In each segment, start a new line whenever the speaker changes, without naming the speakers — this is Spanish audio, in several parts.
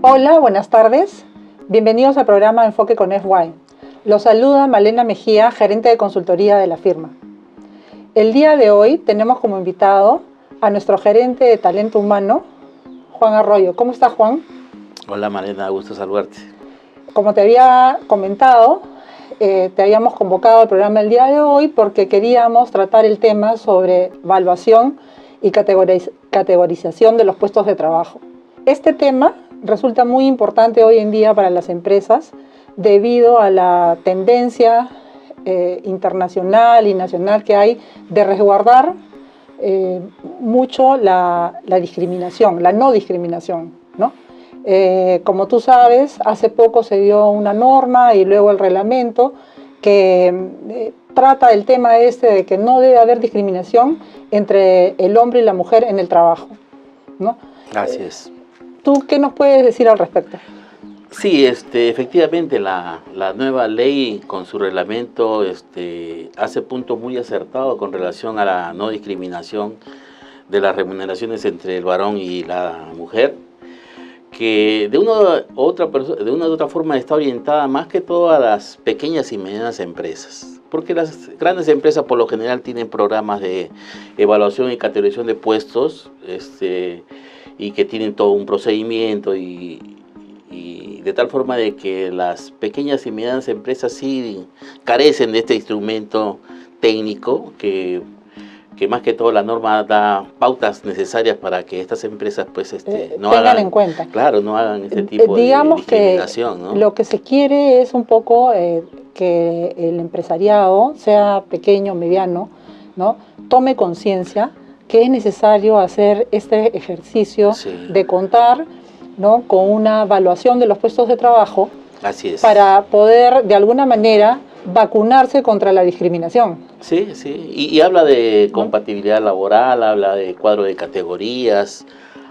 Hola, buenas tardes. Bienvenidos al programa Enfoque con FY. Los saluda Malena Mejía, gerente de consultoría de la firma. El día de hoy tenemos como invitado a nuestro gerente de talento humano, Juan Arroyo. ¿Cómo estás, Juan?
Hola Malena, gusto saludarte. Como
te había comentado, te habíamos convocado al programa el día de hoy porque queríamos tratar el tema sobre evaluación y categorización de los puestos de trabajo. Este tema resulta muy importante hoy en día para las empresas debido a la tendencia internacional y nacional que hay de resguardar mucho la discriminación, la no discriminación, ¿no? Como tú sabes, hace poco se dio una norma y luego el reglamento que trata el tema de que no debe haber discriminación entre el hombre y la mujer en el trabajo, ¿no?
Así es.
¿Tú qué nos puedes decir al respecto?
Sí, efectivamente la nueva ley con su reglamento hace puntos muy acertados con relación a la no discriminación de las remuneraciones entre el varón y la mujer, que de una u otra forma está orientada más que todo a las pequeñas y medianas empresas, porque las grandes empresas por lo general tienen programas de evaluación y categorización de puestos, y que tienen todo un procedimiento y de tal forma de que las pequeñas y medianas empresas sí carecen de este instrumento técnico que más que todo la norma da pautas necesarias para que estas empresas pues no
tengan
hagan
en cuenta.
Claro, no hagan este tipo de discriminación,
que
¿no?
Lo que se quiere es un poco que el empresariado, sea pequeño o mediano, ¿no?, tome conciencia que es necesario hacer este ejercicio de contar, ¿no?, con una evaluación de los puestos de trabajo.
Así es.
Para poder, de alguna manera, vacunarse contra la discriminación.
Sí, sí. Y habla de compatibilidad laboral, habla de cuadro de categorías,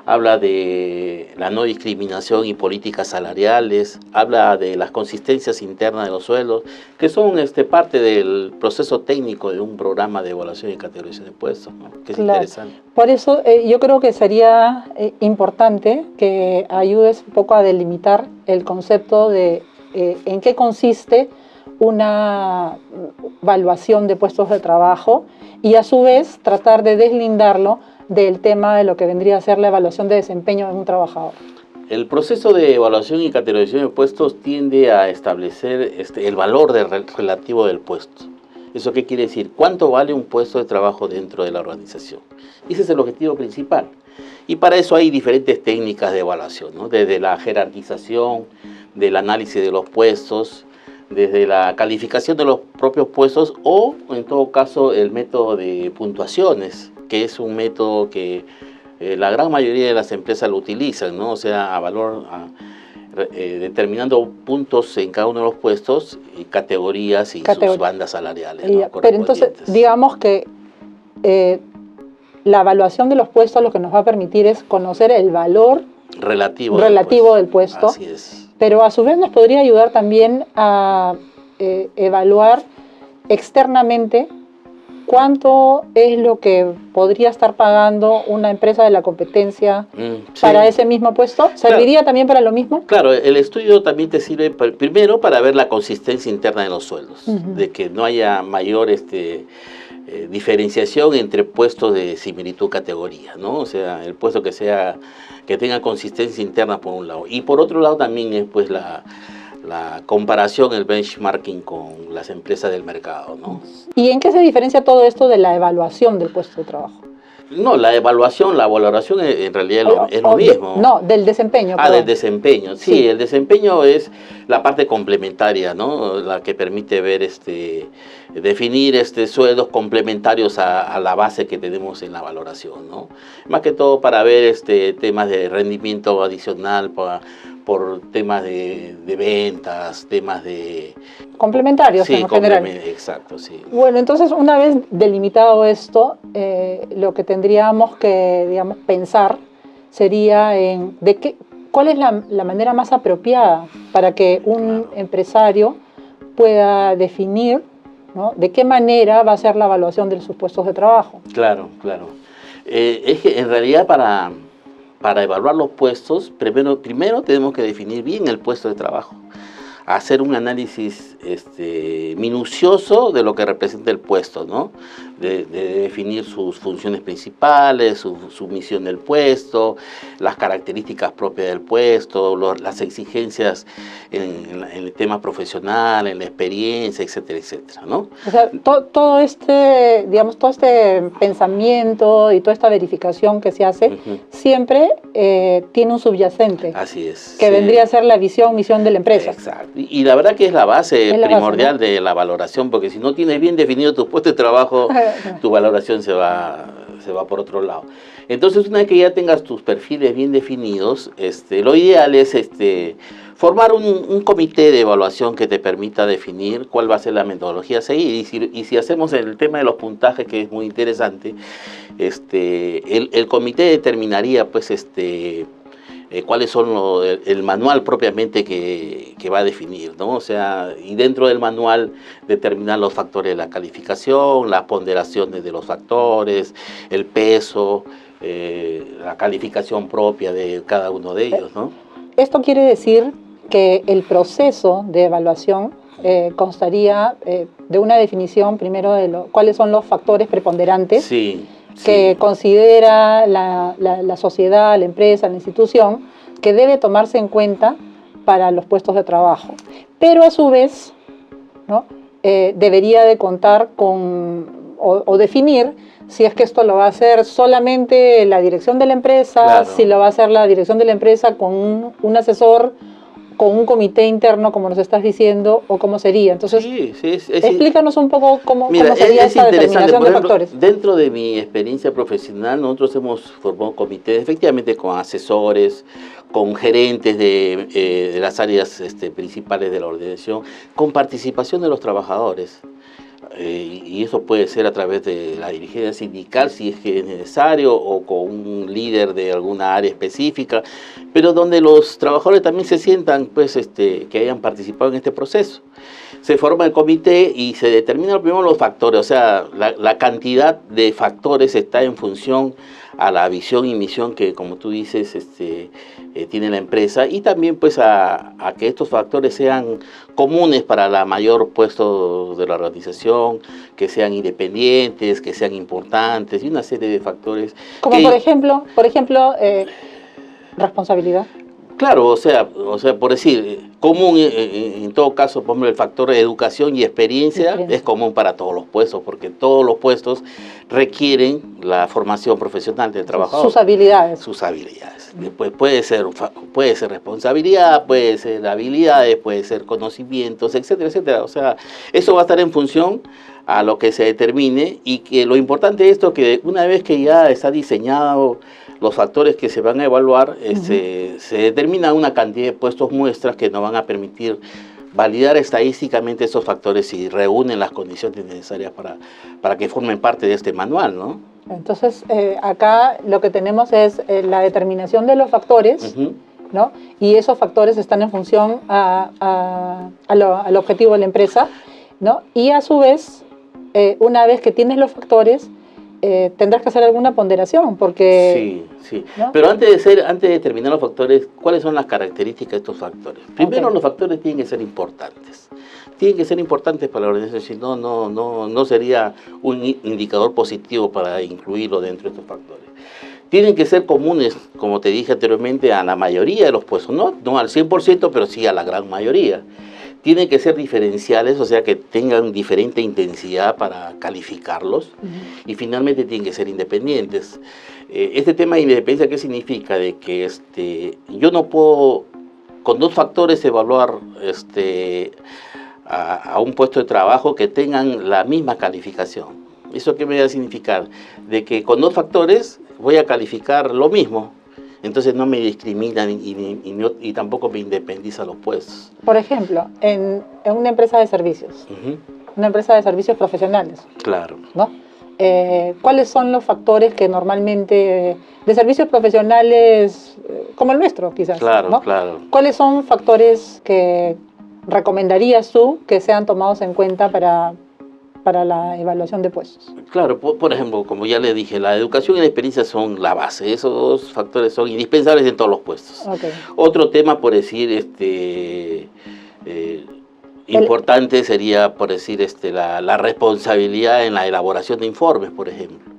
habla de la no discriminación y políticas salariales, habla de las consistencias internas de los sueldos, que son parte del proceso técnico de un programa de evaluación y categorización de puestos, ¿no? Que es interesante.
Por eso yo creo que sería importante que ayudes un poco a delimitar el concepto de en qué consiste una evaluación de puestos de trabajo y a su vez tratar de deslindarlo del tema de lo que vendría a ser la evaluación de desempeño de un trabajador.
El proceso de evaluación y categorización de puestos tiende a establecer el valor relativo del puesto. ¿Eso qué quiere decir? ¿Cuánto vale un puesto de trabajo dentro de la organización? Ese es el objetivo principal. Y para eso hay diferentes técnicas de evaluación, ¿no? Desde la jerarquización, del análisis de los puestos, desde la calificación de los propios puestos o, en todo caso, el método de puntuaciones, que es un método que la gran mayoría de las empresas lo utilizan, ¿no? O sea, determinando puntos en cada uno de los puestos, y categorías y sus bandas salariales, ¿no?,
pero entonces, digamos que la evaluación de los puestos lo que nos va a permitir es conocer el valor relativo del puesto.
Así es.
Pero a su vez nos podría ayudar también a evaluar externamente cuánto es lo que podría estar pagando una empresa de la competencia para ese mismo puesto. ¿Serviría también para lo mismo?
Claro, el estudio también te sirve primero para ver la consistencia interna de los sueldos, de que no haya mayor diferenciación entre puestos de similitud categoría, ¿no? O sea, el puesto que tenga consistencia interna por un lado. Y por otro lado también es pues la comparación, el benchmarking con las empresas del mercado, ¿no?
¿Y en qué se diferencia todo esto de la evaluación del puesto de trabajo?
No, la valoración en realidad es lo mismo.
Del desempeño.
Del desempeño. Sí, el desempeño es la parte complementaria, ¿no? La que permite ver, definir sueldos complementarios a la base que tenemos en la valoración, ¿no? Más que todo para ver temas de rendimiento adicional, por temas de ventas, temas de...
complementarios, en general.
Exacto, sí.
Bueno, entonces una vez delimitado esto, lo que tendríamos que, digamos, pensar sería en cuál es la manera más apropiada para que un empresario pueda definir, ¿no?, de qué manera va a ser la evaluación de sus puestos de trabajo.
Claro, claro. Es que en realidad para evaluar los puestos, primero tenemos que definir bien el puesto de trabajo, hacer un análisis minucioso de lo que representa el puesto, ¿no? De definir sus funciones principales, su misión del puesto, las características propias del puesto, las exigencias en el tema profesional, en la experiencia, etcétera, etcétera, ¿no?
O sea, todo este pensamiento y toda esta verificación que se hace, siempre tiene un subyacente.
Así es.
Que vendría a ser la misión de la empresa.
Exacto. Y la verdad que es la base primordial, ¿no?, de la valoración, porque si no tienes bien definido tu puesto de trabajo, tu valoración se va por otro lado. Entonces, una vez que ya tengas tus perfiles bien definidos, lo ideal es formar un comité de evaluación que te permita definir cuál va a ser la metodología a seguir. Y si hacemos el tema de los puntajes, que es muy interesante, el comité determinaría, pues, cuáles son el manual propiamente que va a definir, ¿no? O sea, y dentro del manual determinar los factores de la calificación, las ponderaciones de los factores, el peso, la calificación propia de cada uno de ellos, ¿no?
Esto quiere decir que el proceso de evaluación constaría de una definición primero de cuáles son los factores preponderantes.
Sí.
Que considera la sociedad, la empresa, la institución, que debe tomarse en cuenta para los puestos de trabajo. Pero a su vez, ¿no?, debería de contar con, o definir si es que esto lo va a hacer solamente la dirección de la empresa, claro, si lo va a hacer la dirección de la empresa con un asesor, con un comité interno, como nos estás diciendo, o cómo sería. Entonces, explícanos un poco cómo sería esa determinación de factores.
Dentro de mi experiencia profesional, nosotros hemos formado comités, efectivamente, con asesores, con gerentes de las áreas principales de la organización, con participación de los trabajadores. Y eso puede ser a través de la dirigencia sindical, si es que es necesario, o con un líder de alguna área específica, pero donde los trabajadores también se sientan, pues, que hayan participado en este proceso. Se forma el comité y se determinan primero los factores, o sea, la cantidad de factores está en función a la visión y misión que, como tú dices, tiene la empresa, y también, pues, a que estos factores sean comunes para la mayor puesto de la organización, que sean independientes, que sean importantes, y una serie de factores.
Como por ejemplo, responsabilidad.
Claro, o sea, por decir, común en todo caso, por ejemplo, el factor de educación y experiencia es común para todos los puestos, porque todos los puestos requieren la formación profesional del trabajador.
Sus habilidades.
Sus habilidades. Después puede ser responsabilidad, puede ser habilidades, puede ser conocimientos, etcétera, etcétera. O sea, eso va a estar en función a lo que se determine, y que lo importante de esto es que una vez que ya está diseñado los factores que se van a evaluar, se determina una cantidad de puestos muestras que nos van a permitir validar estadísticamente esos factores si reúnen las condiciones necesarias para que formen parte de este manual, ¿no?
Entonces, acá lo que tenemos es la determinación de los factores, ¿no? Y esos factores están en función al objetivo de la empresa, ¿no? Y a su vez, una vez que tienes los factores, tendrás que hacer alguna ponderación, porque...
Sí.
¿no?
Pero antes de determinar los factores, ¿cuáles son las características de estos factores? Primero, los factores tienen que ser importantes. Tienen que ser importantes para la organización, si no, no sería un indicador positivo para incluirlo dentro de estos factores. Tienen que ser comunes, como te dije anteriormente, a la mayoría de los puestos, no al 100%, pero sí a la gran mayoría. Tienen que ser diferenciales, o sea, que tengan diferente intensidad para calificarlos. Y finalmente tienen que ser independientes. Este tema de independencia, ¿qué significa? De que yo no puedo, con dos factores, evaluar a un puesto de trabajo que tengan la misma calificación. ¿Eso qué me va a significar? De que con dos factores voy a calificar lo mismo. Entonces no me discriminan y tampoco me independizan los puestos.
Por ejemplo, en una empresa de servicios, una empresa de servicios profesionales.
Claro.
¿No? ¿Cuáles son los factores que normalmente, de servicios profesionales como el nuestro quizás?
Claro,
¿no?
claro.
¿Cuáles son factores que recomendarías tú que sean tomados en cuenta para para la evaluación de puestos?
Claro, por ejemplo, como ya le dije, la educación y la experiencia son la base. Esos dos factores son indispensables en todos los puestos.
Okay.
Otro tema, por decir, importante sería, por decir, la responsabilidad en la elaboración de informes, por ejemplo.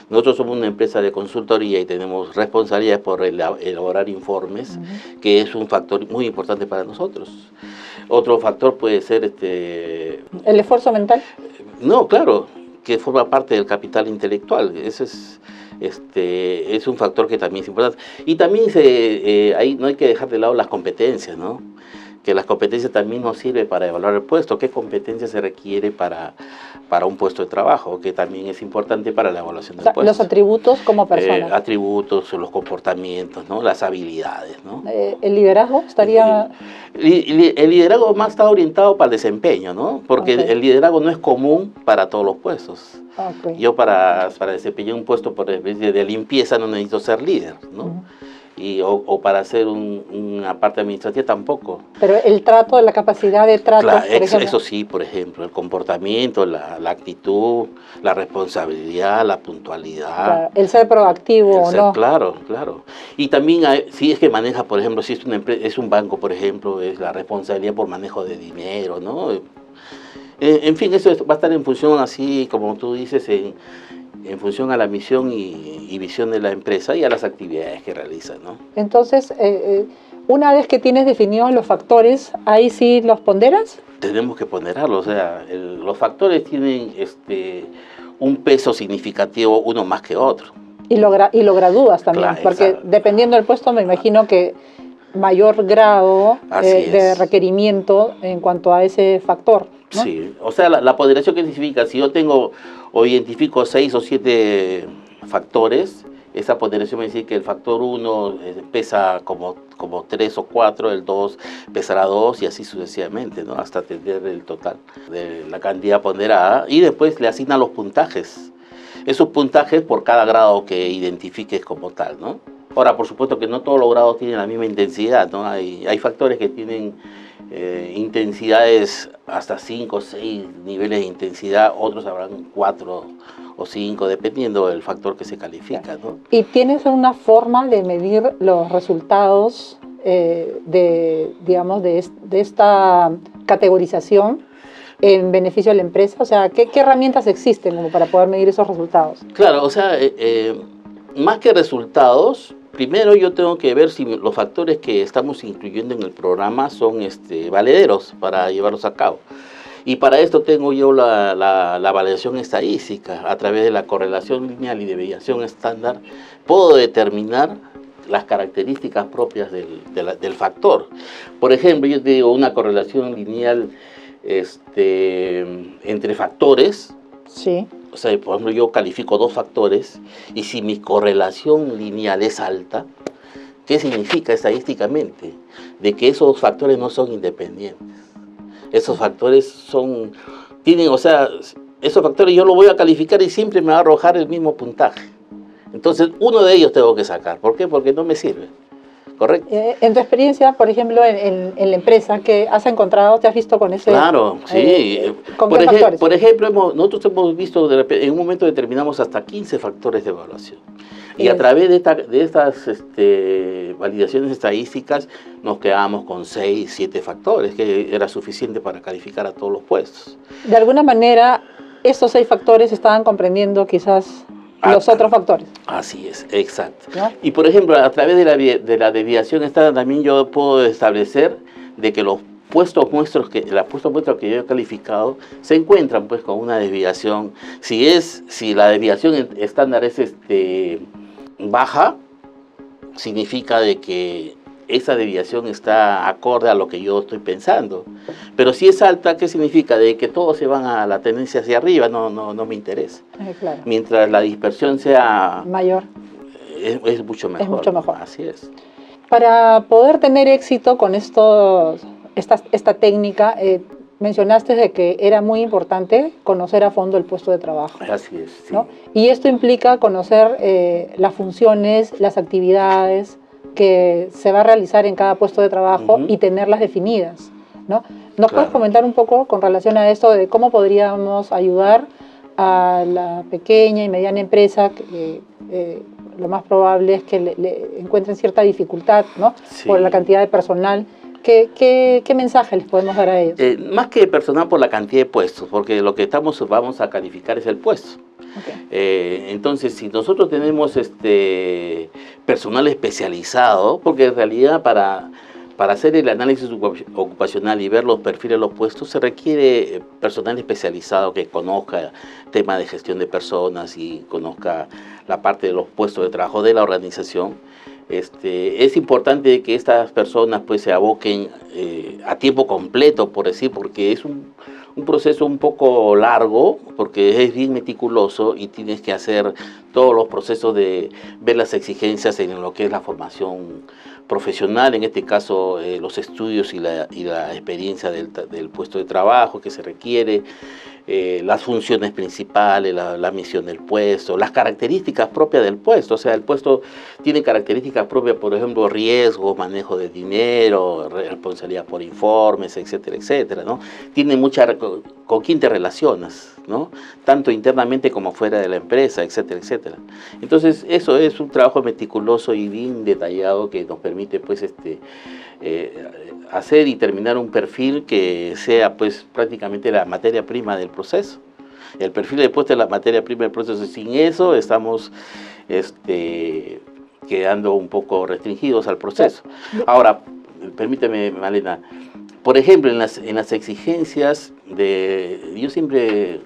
Nosotros somos una empresa de consultoría y tenemos responsabilidades por elaborar informes, que es un factor muy importante para nosotros. Otro factor puede ser...
¿El esfuerzo mental?
No, claro, que forma parte del capital intelectual. Eso es un factor que también es importante. Y también ahí no hay que dejar de lado las competencias, ¿no? Que las competencias también nos sirven para evaluar el puesto. ¿Qué competencia se requiere para un puesto de trabajo? Que también es importante para la evaluación del puesto.
Los atributos como persona.
Atributos, los comportamientos, ¿no? Las habilidades, ¿no?
¿El liderazgo estaría...?
El liderazgo más está orientado para el desempeño, ¿no? Porque el liderazgo no es común para todos los puestos.
Okay.
Yo para desempeñar un puesto por ejemplo, de limpieza no necesito ser líder, ¿no? O para hacer una parte administrativa tampoco.
Pero el trato, la capacidad de trato,
claro,
por ejemplo.
Eso sí, por ejemplo, el comportamiento, la actitud, la responsabilidad, la puntualidad.
Claro, el ser proactivo o no.
Claro, claro. Y también si es que maneja, por ejemplo, si es una empresa, es un banco, por ejemplo, es la responsabilidad por manejo de dinero, ¿no? En fin, eso va a estar en función, así como tú dices, en función a la misión y visión de la empresa y a las actividades que realiza, ¿no?
Entonces, una vez que tienes definidos los factores, ¿ahí sí los ponderas?
Tenemos que ponderarlos, o sea, los factores tienen un peso significativo uno más que otro.
Y lo gradúas también,
claro,
porque
exacto.
Dependiendo del puesto me imagino que mayor grado de requerimiento en cuanto a ese factor, ¿no?
Sí, o sea, la ponderación que significa, si yo tengo o identifico 6 o 7 factores, esa ponderación me dice que el factor 1 pesa como 3 o 4, el 2 pesará 2 y así sucesivamente, ¿no? Hasta tener el total de la cantidad ponderada y después le asignan los puntajes. Esos puntajes por cada grado que identifiques como tal, ¿no? Ahora, por supuesto que no todos los grados tienen la misma intensidad, ¿no? Hay factores que tienen intensidades hasta 5 o 6 niveles de intensidad, otros habrán 4 o 5, dependiendo del factor que se califica, ¿no?
¿Y tienes una forma de medir los resultados digamos, de esta categorización en beneficio de la empresa? O sea, ¿qué herramientas existen como para poder medir esos resultados?
Claro, o sea, más que resultados, primero yo tengo que ver si los factores que estamos incluyendo en el programa son valederos para llevarlos a cabo. Y para esto tengo yo la validación estadística. A través de la correlación lineal y desviación estándar, puedo determinar las características propias del factor. Por ejemplo, yo te digo una correlación lineal entre factores.
Sí.
O sea, por ejemplo, yo califico 2 factores y si mi correlación lineal es alta, ¿qué significa estadísticamente? De que esos factores no son independientes. Esos factores esos factores yo los voy a calificar y siempre me va a arrojar el mismo puntaje. Entonces, uno de ellos tengo que sacar. ¿Por qué? Porque no me sirve. ¿Correcto?
En tu experiencia, por ejemplo, en la empresa, ¿qué has encontrado? ¿Te has visto con ese?
Claro, sí.
¿Con qué factores?
Por ejemplo, nosotros hemos visto, en un momento determinamos hasta 15 factores de evaluación. Y a través de estas validaciones estadísticas nos quedamos con 6, 7 factores, que era suficiente para calificar a todos los puestos.
De alguna manera, estos 6 factores estaban comprendiendo quizás los otros factores.
Así es, exacto.
¿No?
Y por ejemplo, a través de la desviación estándar también yo puedo establecer de que los puestos muestros que yo he calificado se encuentran pues con una desviación. Si la desviación estándar es baja, significa de que esa desviación está acorde a lo que yo estoy pensando. Pero si es alta, ¿qué significa? De que todos se van a la tendencia hacia arriba, no me interesa.
Claro.
Mientras la dispersión sea
mayor,
es mucho mejor.
Es mucho mejor.
Así es.
Para poder tener éxito con esta técnica, mencionaste de que era muy importante conocer a fondo el puesto de trabajo.
Así es, sí.
¿No? Y esto implica conocer las funciones, las actividades que se va a realizar en cada puesto de trabajo y tenerlas definidas. ¿no? ¿Nos puedes comentar un poco con relación a esto de cómo podríamos ayudar a la pequeña y mediana empresa que lo más probable es que le encuentren cierta dificultad, ¿no?
Sí.
Por la cantidad de personal? ¿Qué mensaje les podemos dar a ellos?
Más que personal, por la cantidad de puestos, porque lo que vamos a calificar es el puesto. Okay. Entonces, si nosotros tenemos personal especializado, porque en realidad para hacer el análisis ocupacional y ver los perfiles de los puestos se requiere personal especializado que conozca temas de gestión de personas y conozca la parte de los puestos de trabajo de la organización. Es importante que estas personas pues se aboquen a tiempo completo, por decir, porque es un proceso un poco largo, porque es bien meticuloso y tienes que hacer todos los procesos de ver las exigencias en lo que es la formación profesional, en este caso los estudios y la experiencia del puesto de trabajo que se requiere, las funciones principales, la misión del puesto, las características propias del puesto. O sea, el puesto tiene características propias, por ejemplo, riesgos, manejo de dinero, responsabilidad por informes, etcétera, etcétera, ¿no? Tiene con quién te relacionas, ¿no? Tanto internamente como fuera de la empresa, etcétera, etcétera. Entonces, eso es un trabajo meticuloso y bien detallado que nos permite, pues, hacer y terminar un perfil que sea, pues, prácticamente la materia prima del proceso. El perfil de puesto es la materia prima del proceso. Sin eso estamos quedando un poco restringidos al proceso. Ahora, permíteme, Malena, por ejemplo, en las exigencias yo siempre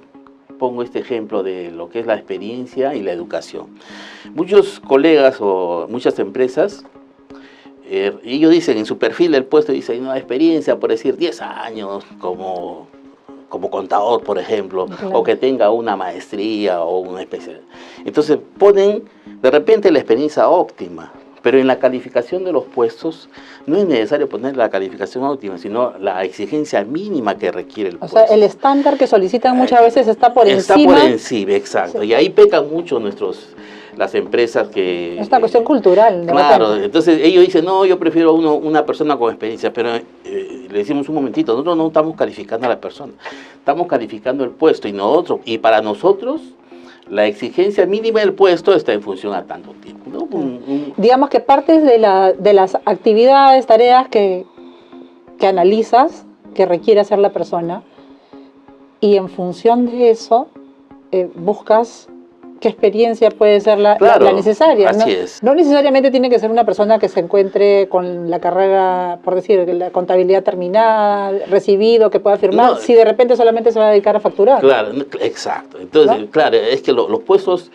pongo este ejemplo de lo que es la experiencia y la educación. Muchos colegas o muchas empresas, ellos dicen en su perfil del puesto, dicen una experiencia, por decir 10 años como contador, por ejemplo, claro, o que tenga una maestría o una especialidad. Entonces ponen de repente la experiencia óptima, pero en la calificación de los puestos no es necesario poner la calificación óptima, sino la exigencia mínima que requiere el puesto.
O sea, el estándar que solicitan muchas veces está por encima.
Está por encima, exacto. Sí. Y ahí pecan mucho las empresas que...
Esta cuestión cultural.
Claro, entonces ellos dicen, no, yo prefiero una persona con experiencia, pero le decimos un momentito, nosotros no estamos calificando a la persona, estamos calificando el puesto y para nosotros la exigencia mínima del puesto está en función a tanto tiempo, ¿no?
Digamos que partes de las actividades, tareas que analizas, que requiere hacer la persona, y en función de eso buscas qué experiencia puede ser la necesaria.
Así es.
No necesariamente tiene que ser una persona que se encuentre con la carrera, por decir, la contabilidad terminada, recibido, que pueda firmar, si de repente solamente se va a dedicar a facturar.
Claro, exacto. Entonces, ¿no? Claro, es que los puestos,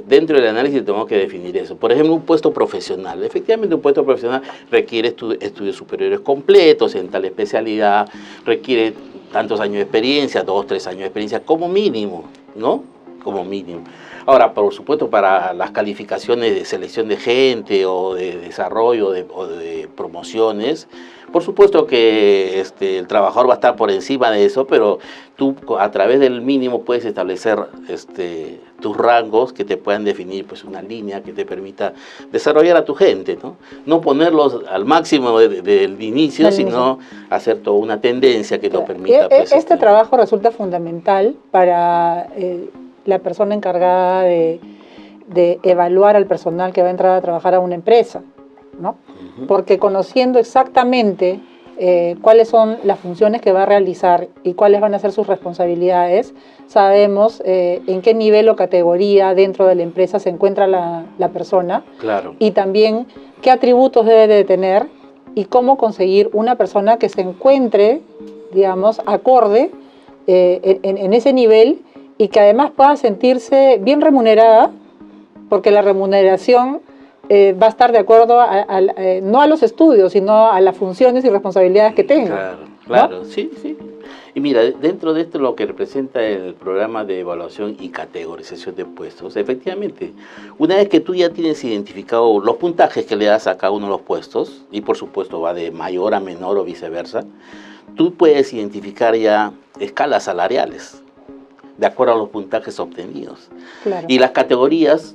dentro del análisis tenemos que definir eso. Por ejemplo, un puesto profesional. Efectivamente, un puesto profesional requiere estudios superiores completos en tal especialidad, requiere tantos años de experiencia, 2, 3 años de experiencia como mínimo, ¿no? Como mínimo. Ahora, por supuesto, para las calificaciones de selección de gente o de desarrollo o de promociones, por supuesto que el trabajador va a estar por encima de eso, pero tú a través del mínimo puedes establecer tus rangos que te puedan definir pues una línea que te permita desarrollar a tu gente, ¿no? No ponerlos al máximo del inicio, sino hacer toda una tendencia que nos permita... Pues,
este trabajo resulta fundamental para... la persona encargada de evaluar al personal que va a entrar a trabajar a una empresa, ¿no? Porque conociendo exactamente cuáles son las funciones que va a realizar y cuáles van a ser sus responsabilidades, sabemos en qué nivel o categoría dentro de la empresa se encuentra la persona.
Claro.
Y también qué atributos debe de tener y cómo conseguir una persona que se encuentre, digamos, acorde en ese nivel, y que además pueda sentirse bien remunerada, porque la remuneración va a estar de acuerdo no a los estudios, sino a las funciones y responsabilidades que tenga.
Claro,
¿no?
Sí. Y mira, dentro de esto lo que representa el programa de evaluación y categorización de puestos, efectivamente, una vez que tú ya tienes identificado los puntajes que le das a cada uno de los puestos, y por supuesto va de mayor a menor o viceversa, tú puedes identificar ya escalas salariales de acuerdo a los puntajes obtenidos.
Claro.
Y las categorías,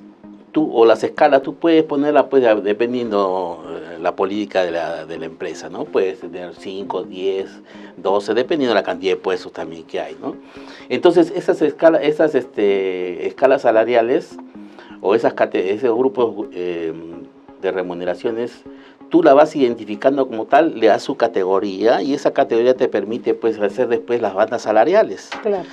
o las escalas tú puedes ponerlas pues dependiendo la política de la empresa, ¿no? Puedes tener 5, 10, 12, dependiendo de la cantidad de puestos también que hay, ¿no? Entonces esas escalas salariales o esos grupos de remuneraciones, tú la vas identificando como tal, le das su categoría y esa categoría te permite pues hacer después las bandas salariales.
Claro.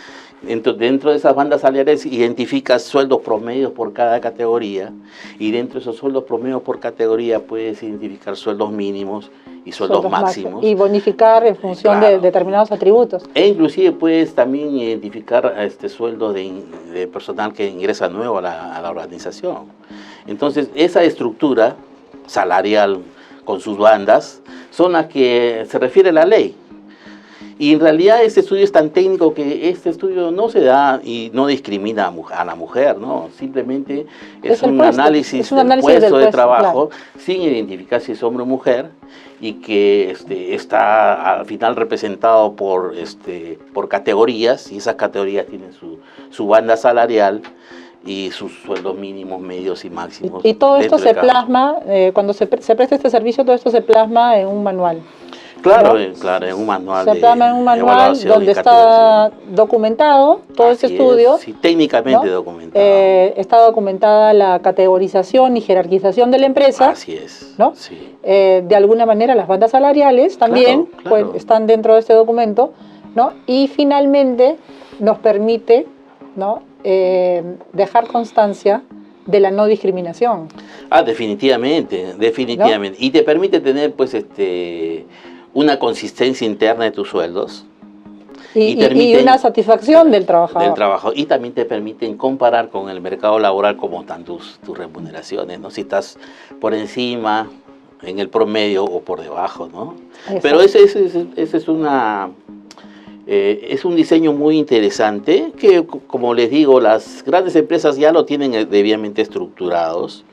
Dentro de esas bandas salariales identificas sueldos promedios por cada categoría y dentro de esos sueldos promedios por categoría puedes identificar sueldos mínimos y sueldos máximos.
Y bonificar en función de determinados atributos.
E inclusive puedes también identificar sueldos de personal que ingresa nuevo a la organización. Entonces esa estructura salarial con sus bandas son las que se refiere la ley. Y en realidad este estudio es tan técnico que este estudio no se da y no discrimina a la mujer, ¿no? Simplemente es un análisis del puesto de trabajo, claro, sin identificar si es hombre o mujer, y que está al final representado por categorías, y esas categorías tienen su banda salarial y sus sueldos mínimos, medios y máximos.
Y todo esto se plasma, cuando se presta este servicio, todo esto se plasma en un manual.
Claro, claro, en un manual.
Se plasma en un manual donde está documentado todo ese estudio.
Sí, técnicamente documentado.
Está documentada la categorización y jerarquización de la empresa.
Así es.
¿No?
Sí.
De alguna manera las bandas salariales también
claro.
Pues, están dentro de este documento, ¿no? Y finalmente nos permite, ¿no? Dejar constancia de la no discriminación.
Definitivamente, definitivamente. ¿No? Y te permite tener pues una consistencia interna de tus sueldos.
Y una satisfacción del trabajador.
Y también te permiten comparar con el mercado laboral cómo están tus remuneraciones, ¿no? Si estás por encima, en el promedio o por debajo, ¿no? Exacto. Pero ese es un diseño muy interesante que, como les digo, las grandes empresas ya lo tienen debidamente estructurados,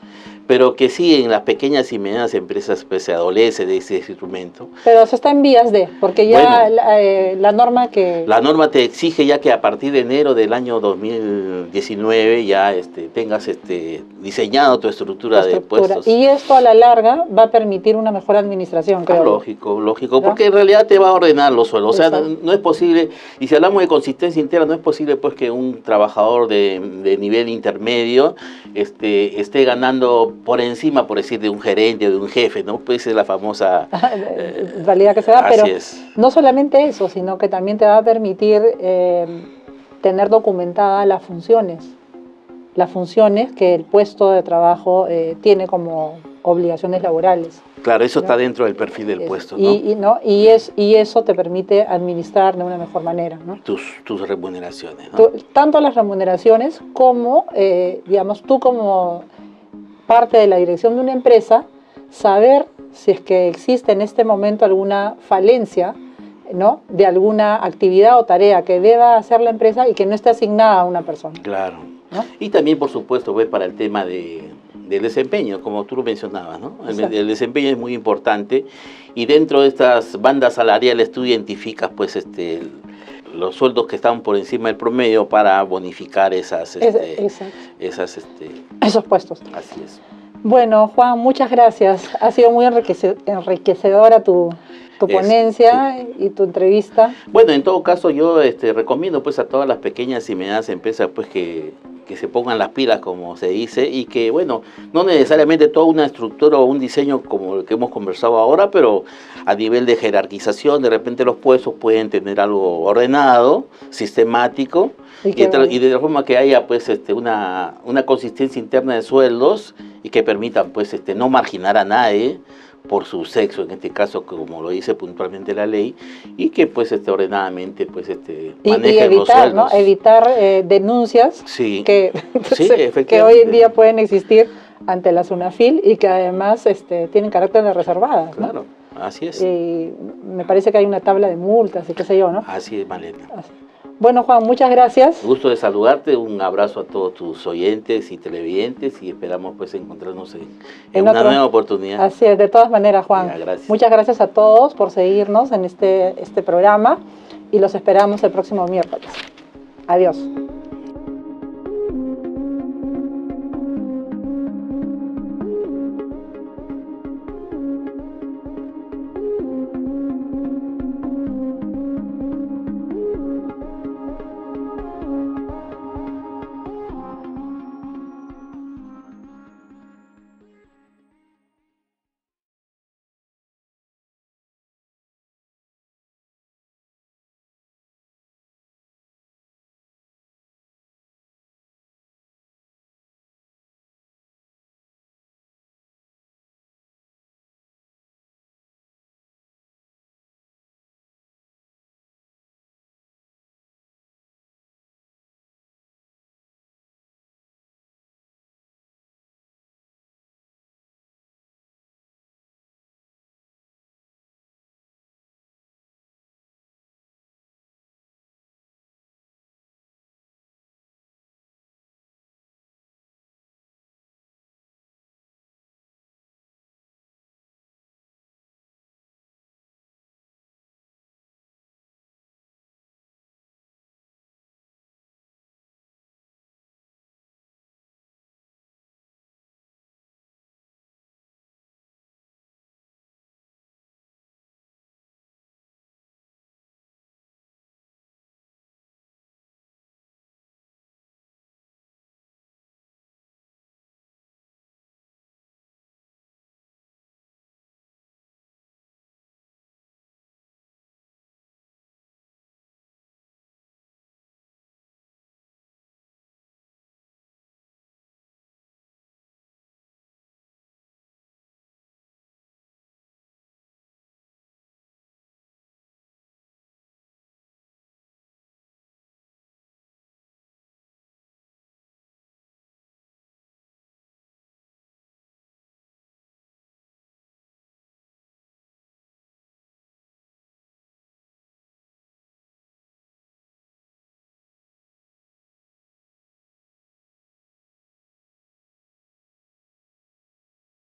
pero que sí en las pequeñas y medianas empresas pues, se adolece de ese instrumento.
Pero se está en vías de, porque ya la norma que...
La norma te exige ya que a partir de enero del año 2019 ya tengas diseñado tu estructura de puestos.
Y esto a la larga va a permitir una mejor administración, creo.
Lógico, ¿no? Porque en realidad te va a ordenar los sueldos. O sea, no es posible, y si hablamos de consistencia interna, no es posible pues que un trabajador de nivel intermedio esté ganando por encima, por decir, de un gerente o de un jefe, ¿no? Pues es la famosa...
realidad que se da, pero
es.
No solamente eso, sino que también te va a permitir tener documentadas las funciones que el puesto de trabajo tiene como obligaciones laborales.
Claro, eso está dentro del perfil del puesto, ¿no?
Y eso te permite administrar de una mejor manera, ¿no?
Tus remuneraciones, ¿no?
Tanto las remuneraciones como, digamos, tú como parte de la dirección de una empresa, saber si es que existe en este momento alguna falencia, ¿no? De alguna actividad o tarea que deba hacer la empresa y que no esté asignada a una persona.
Claro.
¿No?
Y también, por supuesto, pues, para el tema del desempeño, como tú lo mencionabas, ¿no? El desempeño es muy importante y dentro de estas bandas salariales tú identificas, pues, los sueldos que están por encima del promedio para bonificar esos
puestos.
Así es.
Bueno, Juan, muchas gracias. Ha sido muy enriquecedora tu ponencia y tu entrevista.
Bueno, en todo caso yo recomiendo pues a todas las pequeñas y medianas empresas pues que se pongan las pilas, como se dice, y que, bueno, no necesariamente toda una estructura o un diseño como el que hemos conversado ahora, pero a nivel de jerarquización, de repente los puestos pueden tener algo ordenado, sistemático, y de la forma que haya pues una consistencia interna de sueldos y que permitan pues no marginar a nadie por su sexo, en este caso, como lo dice puntualmente la ley, y que pues ordenadamente pues manejen los sueldos.
¿No? Evitar denuncias que hoy en día pueden existir ante la SUNAFIL y que además tienen carácter de reservadas, ¿no?
Claro, así es.
Y me parece que hay una tabla de multas y qué sé yo, ¿no?
Así es, Malena.
Bueno, Juan, muchas gracias.
Gusto de saludarte, un abrazo a todos tus oyentes y televidentes y esperamos pues encontrarnos en una nueva oportunidad.
Así es, de todas maneras, Juan.
Gracias.
Muchas gracias a todos por seguirnos en este programa y los esperamos el próximo miércoles. Adiós.